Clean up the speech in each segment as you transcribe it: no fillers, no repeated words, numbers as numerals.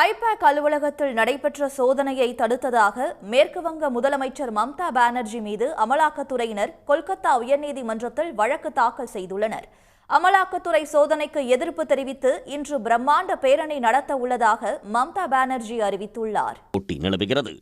I-PAC அலுவலகத்தில் நடைபெற்ற சோதனையை தடுத்ததாக மேற்கு வங்க முதலமைச்சர் மம்தா பானர்ஜி மீது அமலாக்கத்துறையினர் கொல்கத்தா உயர்நீதிமன்றத்தில் வழக்கு தாக்கல் செய்துள்ளனர். அமலாக்கத்துறை சோதனைக்கு எதிர்ப்பு தெரிவித்து இன்று பிரம்மாண்ட பேரணி நடத்த உள்ளதாக மம்தா பானர்ஜி அறிவித்துள்ளார். போட்டி நிலவுகிறது.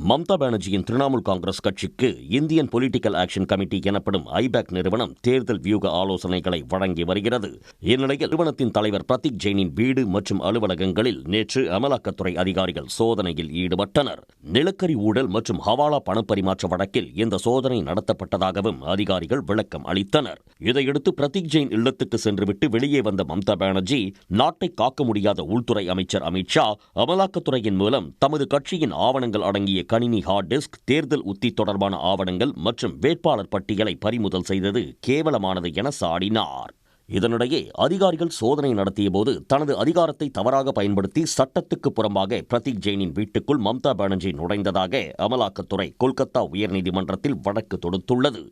மம்தா பானர்ஜியின் திரிணாமுல் காங்கிரஸ் கட்சிக்கு இந்தியன் பொலிட்டிக்கல் ஆக்ஷன் கமிட்டி எனப்படும் ஐபேக் நிறுவனம் தேர்தல் வியூக ஆலோசனைகளை வழங்கி வருகிறது. இந்நிலையில் நிறுவனத்தின் தலைவர் பிரதீக் ஜெயினின் வீடு மற்றும் அலுவலகங்களில் நேற்று அமலாக்கத்துறை அதிகாரிகள் சோதனையில் ஈடுபட்டனர். நிலக்கரி ஊழல் மற்றும் ஹவாலா பணப்பரிமாற்ற வழக்கில் இந்த சோதனை நடத்தப்பட்டதாகவும் அதிகாரிகள் விளக்கம் அளித்தனர். இதையடுத்து பிரதீக் ஜெயின் இல்லத்தில் சென்றுவிட்டு வெளியே வந்த மம்தா பானர்ஜி நாட்டை காக்க முடியாத உள்துறை அமைச்சர் அமித் ஷா அமலாக்கத்துறையின் மூலம் தமது கட்சியின் ஆவணங்கள் அடங்கிய கணினி ஹார்ட் டிஸ்க், தேர்தல் உத்தி தொடர்பான ஆவணங்கள் மற்றும் வேட்பாளர் பட்டியலை பறிமுதல் செய்தது கேவலமானது என சாடினார். இதனிடையே அதிகாரிகள் சோதனை நடத்திய போது தனது அதிகாரத்தை தவறாக பயன்படுத்தி சட்டத்துக்கு புறம்பாக பிரதீக் ஜெயினின் வீட்டுக்குள் மம்தா பானர்ஜி நுழைந்ததாக அமலாக்கத்துறை கொல்கத்தா உயர்நீதிமன்றத்தில் வழக்கு தொடுத்துள்ளது.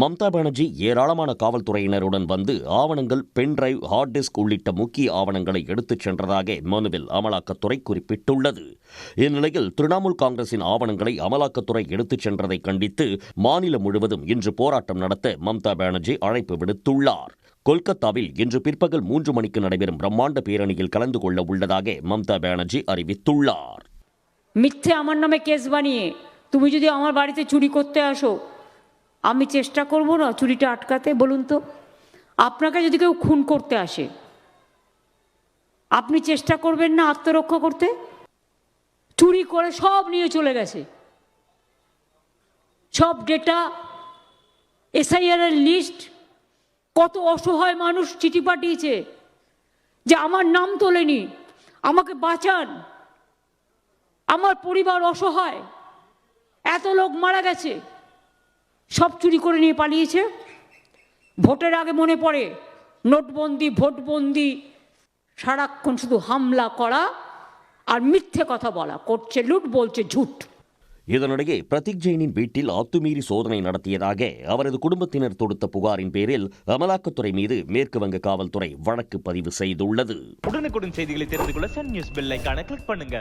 மம்தா பானர்ஜி ஏராளமான காவல்துறையினருடன் வந்து ஆவணங்கள், பென்டிரைவ், ஹார்ட் டிஸ்க் உள்ளிட்ட முக்கிய ஆவணங்களை எடுத்துச் சென்றதாக மனுவில் அமலாக்கத்துறை குறிப்பிட்டுள்ளது. இந்நிலையில் திரிணாமுல் காங்கிரசின் ஆவணங்களை அமலாக்கத்துறை எடுத்துச் சென்றதை கண்டித்து மாநிலம் முழுவதும் இன்று போராட்டம் நடத்த மம்தா பானர்ஜி அழைப்பு விடுத்துள்ளார். கொல்கத்தாவில் இன்று பிற்பகல் 3 மணிக்கு நடைபெறும் பிரம்மாண்ட பேரணியில் கலந்து கொள்ள உள்ளதாக மம்தா பானர்ஜி அறிவித்துள்ளார். মিথ্যে আমার নামে কেস বানিয়ে তুমি যদি আমার বাড়িতে চুরি করতে আসো, আমি চেষ্টা করব না চুরিটা আটকাতে? বলুন তো, আপনাকে যদি কেউ খুন করতে আসে, আপনি চেষ্টা করবেন না আত্মরক্ষা করতে? চুরি করে সব নিয়ে চলে গেছে, সব ডেটা, এসআইআর এর লিস্ট। কত অসহায় মানুষ চিঠি পাঠিয়েছে যে আমার নাম তোলেনি, আমাকে বাঁচান, আমার পরিবার অসহায়, এত লোক মারা গেছে, সব চুরি করে নিয়ে পালিয়েছে। ভোটের আগে মনে পড়ে নোটবন্দি, ভোটবন্দি, সারাক্ষণ শুধু হামলা করা আর মিথ্যে কথা বলা, করছে লুট, বলছে ঝুট। இதனிடையே பிரதீக் ஜெயினின் வீட்டில் அத்துமீறி சோதனை நடத்தியதாக அவரது குடும்பத்தினர் தொடுத்த புகாரின் பேரில் அமலாக்கத்துறை மீது மேற்கு வங்க காவல்துறை வழக்கு பதிவு செய்துள்ளது. உடனுக்குடன் செய்திகளை தெரிந்து கொள்ள சன் நியூஸ் பெல் ஐகானை கிளிக் பண்ணுங்க.